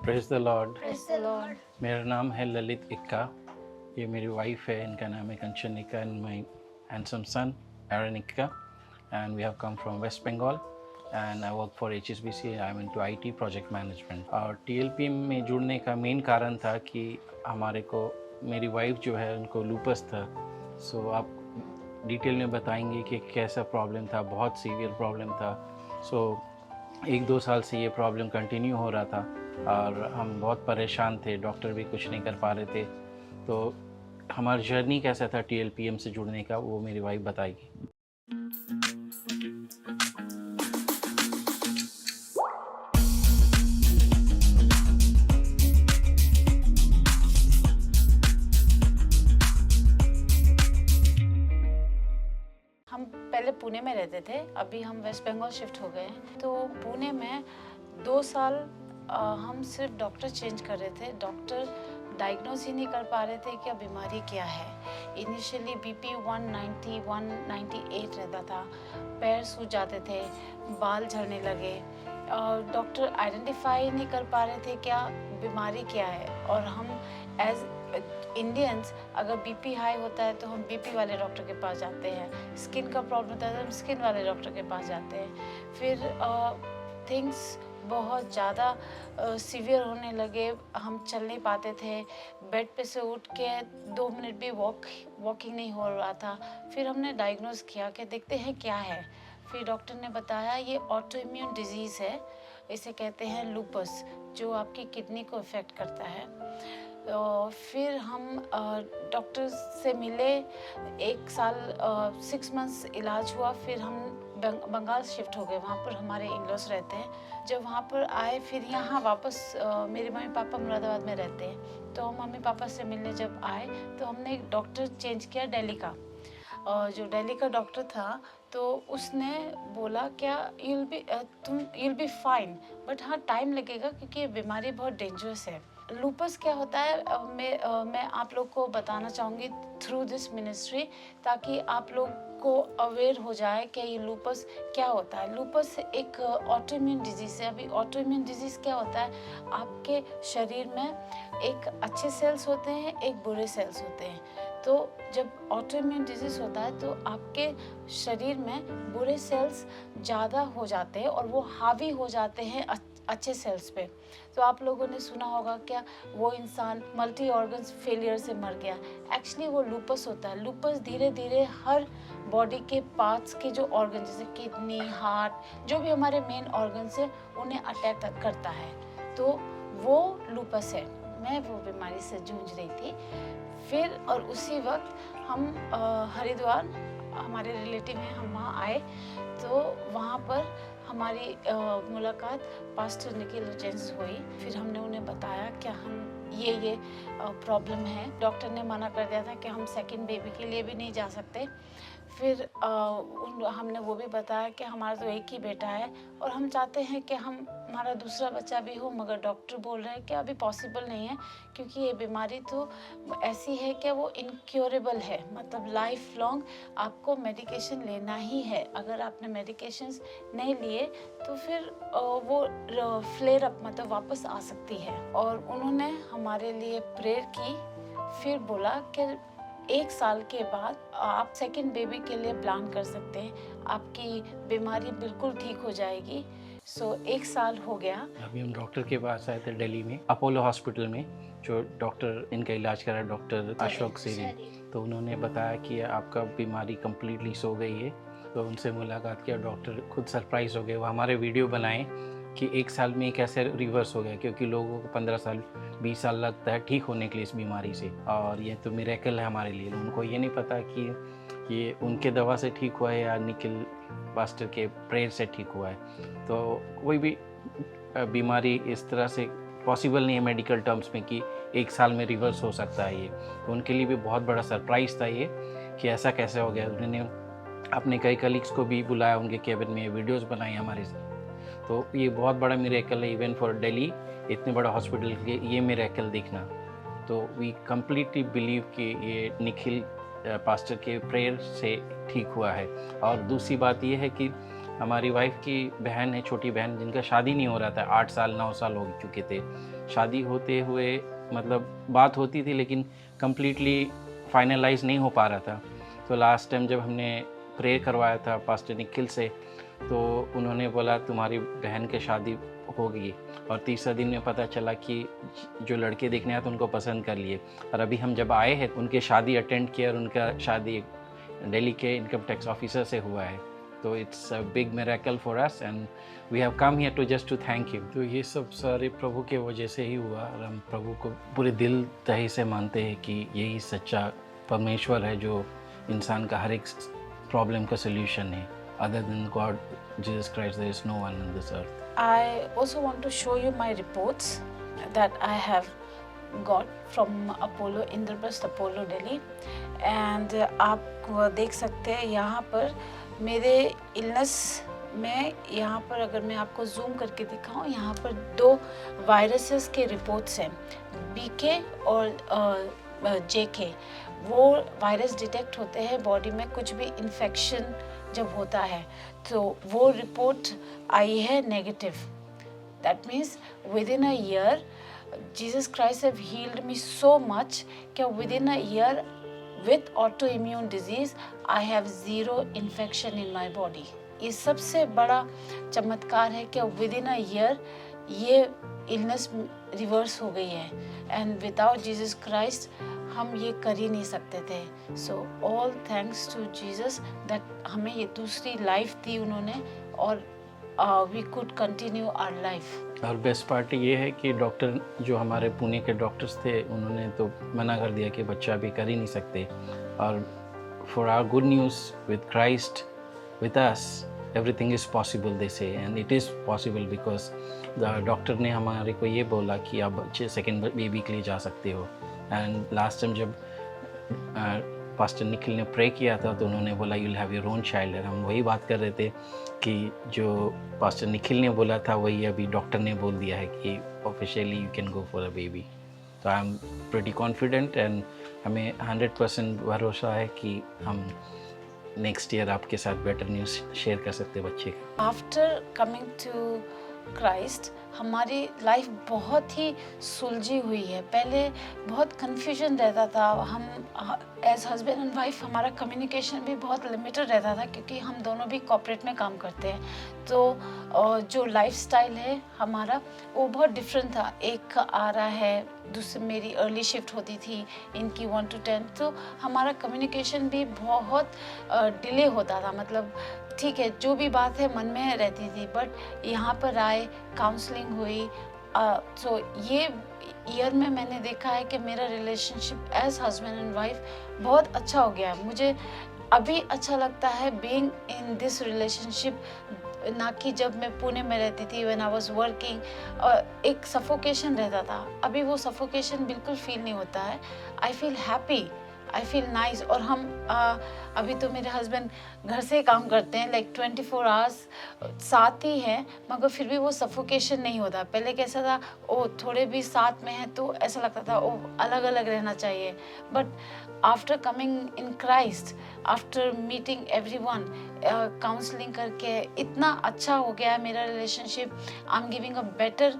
Praise the Lord. Praise the Lord. मेरा नाम है ललित इक्का। ये मेरी वाइफ है, इनका नाम है Kanchan Ekka and my handsome son Aaron Ekka and we have come from West Bengal and I work for HSBC। I am into IT project management. और TLP में जुड़ने का मेन कारण था कि हमारे को मेरी वाइफ जो है उनको लूपस था। सो आप डिटेल में बताएंगे कि कैसा प्रॉब्लम था। बहुत सीवियर प्रॉब्लम था। सो 1-2 साल से ये प्रॉब्लम कंटिन्यू हो रहा था और हम बहुत परेशान थे, डॉक्टर भी कुछ नहीं कर पा रहे थे। तो हमारा जर्नी कैसा था TLPM से जुड़ने का, वो मेरी वाइफ बताएगी। हम पहले पुणे में रहते थे, अभी हम वेस्ट बंगाल शिफ्ट हो गए हैं। तो पुणे में 2 साल हम सिर्फ डॉक्टर चेंज कर रहे थे। डॉक्टर डायग्नोज ही नहीं कर पा रहे थे कि बीमारी क्या है। इनिशियली BP 190 198 रहता था, पैर सूज जाते थे, बाल झड़ने लगे। डॉक्टर आइडेंटिफाई नहीं कर पा रहे थे क्या बीमारी क्या है। और हम एज इंडियंस अगर BP हाई होता है तो हम BP वाले डॉक्टर के पास जाते हैं, स्किन का प्रॉब्लम होता है तो हम स्किन वाले डॉक्टर के पास जाते हैं। फिर थिंग्स बहुत ज़्यादा सीवियर होने लगे, हम चल नहीं पाते थे, बेड पे से उठ के 2 मिनट भी वॉकिंग नहीं हो रहा था। फिर हमने डायग्नोज किया कि देखते हैं क्या है। फिर डॉक्टर ने बताया ये ऑटो इम्यून डिजीज़ है, इसे कहते हैं लूपस, जो आपकी किडनी को इफ़ेक्ट करता है। फिर हम डॉक्टर से मिले, 1 साल 6 मंथ्स इलाज हुआ। फिर हम बंगाल शिफ्ट हो गए, वहाँ पर हमारे इन-लॉज रहते हैं। जब वहाँ पर आए फिर यहाँ वापस मेरे मम्मी पापा मुरादाबाद में रहते हैं, तो मम्मी पापा से मिलने जब आए तो हमने एक डॉक्टर चेंज किया दिल्ली का। जो दिल्ली का डॉक्टर था तो उसने बोला क्या you'll be फाइन, बट हाँ टाइम लगेगा क्योंकि ये बीमारी बहुत डेंजरस है। लूपस क्या होता है मैं आप लोग को बताना चाहूँगी थ्रू दिस मिनिस्ट्री, ताकि आप लोग को अवेयर हो जाए कि ये लूपस क्या होता है। लूपस एक ऑटोइम्यून डिजीज़ है। अभी ऑटोइम्यून डिजीज़ क्या होता है, आपके शरीर में एक अच्छे सेल्स होते हैं, एक बुरे सेल्स होते हैं। तो जब ऑटोइम्यून डिजीज़ होता है तो आपके शरीर में बुरे सेल्स ज़्यादा हो जाते हैं और वो हावी हो जाते हैं अच्छे सेल्स पे। तो आप लोगों ने सुना होगा क्या वो इंसान मल्टी ऑर्गन्स फेलियर से मर गया। एक्चुअली वो लूपस होता है। लूपस धीरे धीरे हर बॉडी के पार्ट्स के जो ऑर्गन जैसे किडनी, हार्ट, जो भी हमारे मेन ऑर्गन्स है उन्हें अटैक करता है। तो वो लूपस है। मैं वो बीमारी से जूझ रही थी। फिर और उसी वक्त हम हरिद्वार, हमारे रिलेटिव हैं, हम वहाँ आए। तो वहाँ पर हमारी मुलाकात पास्टर निखिल जेंस हुई। फिर हमने उन्हें बताया कि हम ये प्रॉब्लम है। डॉक्टर ने मना कर दिया था कि हम सेकंड बेबी के लिए भी नहीं जा सकते। फिर हमने वो भी बताया कि हमारा तो एक ही बेटा है और हम चाहते हैं कि हमारा दूसरा बच्चा भी हो, मगर डॉक्टर बोल रहे हैं कि अभी पॉसिबल नहीं है क्योंकि ये बीमारी तो ऐसी है कि वो इनक्योरेबल है, मतलब लाइफ लॉन्ग आपको मेडिकेशन लेना ही है। अगर आपने मेडिकेशंस नहीं लिए तो फिर वो फ्लेयर अप मतलब वापस आ सकती है। और उन्होंने हमारे लिए प्रेयर की। फिर बोला कि 1 साल के बाद आप सेकंड बेबी के लिए प्लान कर सकते हैं, आपकी बीमारी बिल्कुल ठीक हो जाएगी। 1 साल हो गया। अभी हम डॉक्टर के पास आए थे दिल्ली में, अपोलो हॉस्पिटल में, जो डॉक्टर इनका इलाज करा डॉक्टर अशोक सेरी। तो उन्होंने बताया कि आपका बीमारी कम्प्लीटली सो गई है। तो उनसे मुलाकात किया, डॉक्टर खुद सरप्राइज हो गए। वो हमारे वीडियो बनाए कि 1 साल में कैसे रिवर्स हो गया, क्योंकि लोगों को 15 साल 20 साल लगता है ठीक होने के लिए इस बीमारी से। और ये तो मिरेकल है हमारे लिए। उनको ये नहीं पता कि ये उनके दवा से ठीक हुआ है या निखिल पास्टर के प्रेयर से ठीक हुआ है। तो कोई भी बीमारी इस तरह से पॉसिबल नहीं है मेडिकल टर्म्स में कि 1 साल में रिवर्स हो सकता है ये। तो उनके लिए भी बहुत बड़ा सरप्राइज़ था ये कि ऐसा कैसे हो गया। उन्होंने अपने कई कलीग्स को भी बुलाया उनके केबिन में, वीडियोस बनाई हमारे साथ। तो ये बहुत बड़ा मिरेकल है इवन फॉर दिल्ली, इतने बड़ा हॉस्पिटल के ये मिरेकल दिखना। तो वी कम्प्लीटली बिलीव कि ये निखिल पास्टर के प्रेयर से ठीक हुआ है। और दूसरी बात ये है कि हमारी वाइफ की बहन है, छोटी बहन, जिनका शादी नहीं हो रहा था, 8 साल 9 साल हो चुके थे। शादी होते हुए मतलब बात होती थी लेकिन कम्प्लीटली फाइनलाइज नहीं हो पा रहा था। तो लास्ट टाइम जब हमने प्रे करवाया था पास्टर निखिल से, तो उन्होंने बोला तुम्हारी बहन की शादी हो गई, और तीसरा दिन में पता चला कि जो लड़के देखने आए थे उनको पसंद कर लिए। और अभी हम जब आए हैं उनके शादी अटेंड किया, और उनका शादी दिल्ली के इनकम टैक्स ऑफिसर से हुआ है। तो it's a big miracle for us and we have come here to just to thank you. तो ये सब सारे प्रभु के वजह से ही हुआ, और हम प्रभु को पूरे दिल तहे से मानते हैं कि यही सच्चा परमेश्वर है जो इंसान का हर एक प्रॉब्लम का सल्यूशन है। Other than God Jesus Christ there is no one on this earth. I also want to show you my reports that I have got from Apollo, Indraprasth Apollo Delhi, and आप देख सकते हैं यहाँ पर मेरे illness में, यहाँ पर अगर मैं आपको जूम करके दिखाऊँ, यहाँ पर 2 वायरसेस के रिपोर्ट्स हैं, BK और JK। वो वायरस डिटेक्ट होते हैं बॉडी में, कुछ भी इन्फेक्शन जब होता है तो वो रिपोर्ट आई है negative. That means within a year Jesus Christ have healed me so much कि within a year with autoimmune disease I have 0 infection in my body. ये सबसे बड़ा चमत्कार है कि विद इन अ ईयर ये illness reverse हो गई है, एंड विदाउट जीसस क्राइस्ट हम ये कर ही नहीं सकते थे। So all thanks to Jesus that हमें ये दूसरी लाइफ दी उन्होंने, और we could continue our life. और बेस्ट पार्ट ये है कि डॉक्टर जो हमारे पुणे के डॉक्टर्स थे उन्होंने तो मना कर दिया कि बच्चा अभी कर ही नहीं सकते। और for our good news with Christ with us everything is possible they say, and it is possible because the doctor ने हमारे को ये बोला कि आप बच्चे सेकेंड बेबी के लिए जा सकते हो। एंड लास्ट टाइम जब पास्टर निखिल ने प्रे किया था तो उन्होंने बोला you will have your own child. हम वही बात कर रहे थे कि जो पास्टर निखिल ने बोला था वही अभी डॉक्टर ने बोल दिया है कि officially you can go for a baby. तो I am pretty confident, and हमें 100% भरोसा है कि हम नेक्स्ट ईयर आपके साथ बेटर न्यूज़ शेयर कर सकते हैं बच्चे का। आफ्टर कमिंग टू क्राइस्ट हमारी लाइफ बहुत ही सुलझी हुई है। पहले बहुत कन्फ्यूजन रहता था, हम एज हस्बैंड एंड वाइफ हमारा कम्युनिकेशन भी बहुत लिमिटेड रहता था क्योंकि हम दोनों भी कॉर्पोरेट में काम करते हैं। तो जो लाइफस्टाइल है हमारा वो बहुत डिफरेंट था। एक आ रहा है, दूसरी मेरी अर्ली शिफ्ट होती थी, इनकी 1 to 10, तो हमारा कम्युनिकेशन भी बहुत डिले होता था। मतलब ठीक है जो भी बात है मन में रहती थी, बट यहाँ पर आए, काउंसलिंग हुई, तो ये ईयर में मैंने देखा है कि मेरा relationship as husband and wife बहुत अच्छा हो गया है। मुझे अभी अच्छा लगता है बीइंग इन दिस रिलेशनशिप, ना कि जब मैं पुणे में रहती थी व्हेन आई वाज वर्किंग एक सफोकेशन रहता था। अभी वो सफोकेशन बिल्कुल फील नहीं होता है। I feel happy, I feel nice. और हम अभी तो मेरे हस्बैंड घर से काम करते हैं, लाइक 24 आवर्स साथ ही हैं, मगर फिर भी वो सफोकेशन नहीं होता। पहले कैसा था, ओ थोड़े भी साथ में हैं तो ऐसा लगता था ओ अलग अलग रहना चाहिए। But after coming in Christ, after meeting everyone, counselling करके इतना अच्छा हो गया है मेरा relationship. I am giving a better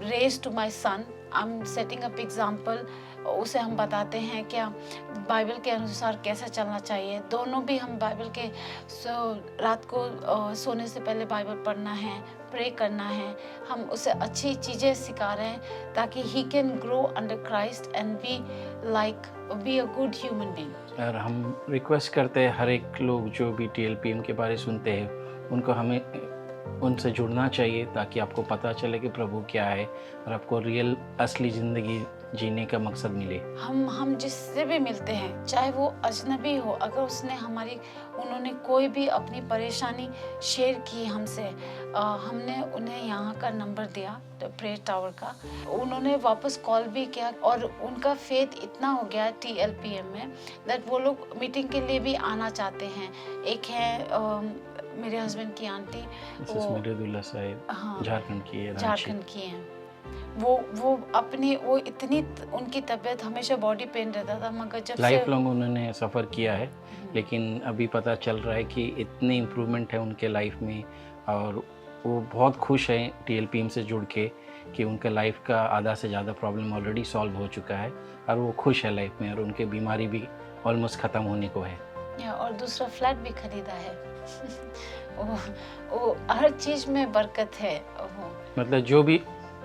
race to my son, I am setting up example. उसे हम बताते हैं क्या बाइबल के अनुसार कैसा चलना चाहिए। दोनों भी हम बाइबल के रात को सोने से पहले बाइबल पढ़ना है, प्रे करना है। हम उसे अच्छी चीज़ें सिखा रहे हैं ताकि he can grow under Christ and be a good human being. और हम रिक्वेस्ट करते हैं हर एक लोग जो भी TLPM के बारे सुनते हैं उनको हमें उनसे जुड़ना चाहिए ताकि आपको पता चले कि प्रभु क्या है और आपको रियल असली ज़िंदगी जीने का मकसद मिले। हम जिससे भी मिलते हैं, चाहे वो अजनबी हो, अगर उन्होंने कोई भी अपनी परेशानी शेयर की हमसे, हमने उन्हें यहाँ का नंबर दिया प्रेयर टावर का, उन्होंने वापस कॉल भी किया और उनका फेथ इतना हो गया TLPM में दैट वो लोग मीटिंग के लिए भी आना चाहते हैं। एक है मेरे हस्बैंड की आंटी, मिर्ज़ा साहिब, हाँ, झारखंड की है, झारखंड की हैं, वो अपनी वो इतनी उनकी तबीयत हमेशा बॉडी पेन रहता था, मगर जब लाइफ से लॉन्ग उन्होंने सफ़र किया है, लेकिन अभी पता चल रहा है कि इतनी इम्प्रूवमेंट है उनके लाइफ में, और वो बहुत खुश हैं टीएलपीएम से जुड़ के कि उनके लाइफ का आधा से ज़्यादा प्रॉब्लम ऑलरेडी सॉल्व हो चुका है और वो खुश है लाइफ में, और उनकी बीमारी भी ऑलमोस्ट ख़त्म होने को है। और दूसरा फ्लैट भी खरीदा है। वो हर चीज़ में बरकत है। मतलब जो भी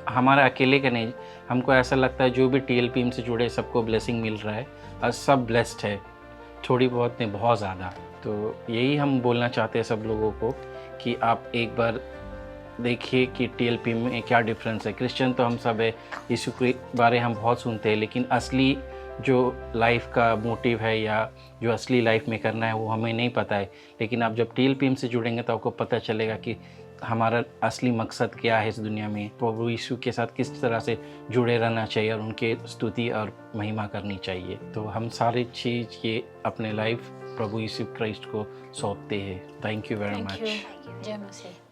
हमारा अकेले का नहीं, हमको ऐसा लगता है जो भी टीएलपीएम से जुड़े सबको ब्लेसिंग मिल रहा है और सब ब्लेस्ड है, थोड़ी बहुत नहीं बहुत ज़्यादा। तो यही हम बोलना चाहते हैं सब लोगों को कि आप एक बार देखिए कि टीएलपीएम में क्या डिफरेंस है। क्रिश्चियन तो हम सब है, यीशु के बारे हम बहुत सुनते हैं, लेकिन असली जो लाइफ का मोटिव है या जो असली लाइफ में करना है वो हमें नहीं पता है। लेकिन आप जब टीएलपीएम से जुड़ेंगे तो आपको पता चलेगा कि हमारा असली मकसद क्या है इस दुनिया में, प्रभु यीशु के साथ किस तरह से जुड़े रहना चाहिए और उनके स्तुति और महिमा करनी चाहिए। तो हम सारी चीज़ ये अपने लाइफ प्रभु यीशु क्राइस्ट को सौंपते हैं। Thank you very much. जय मसीह।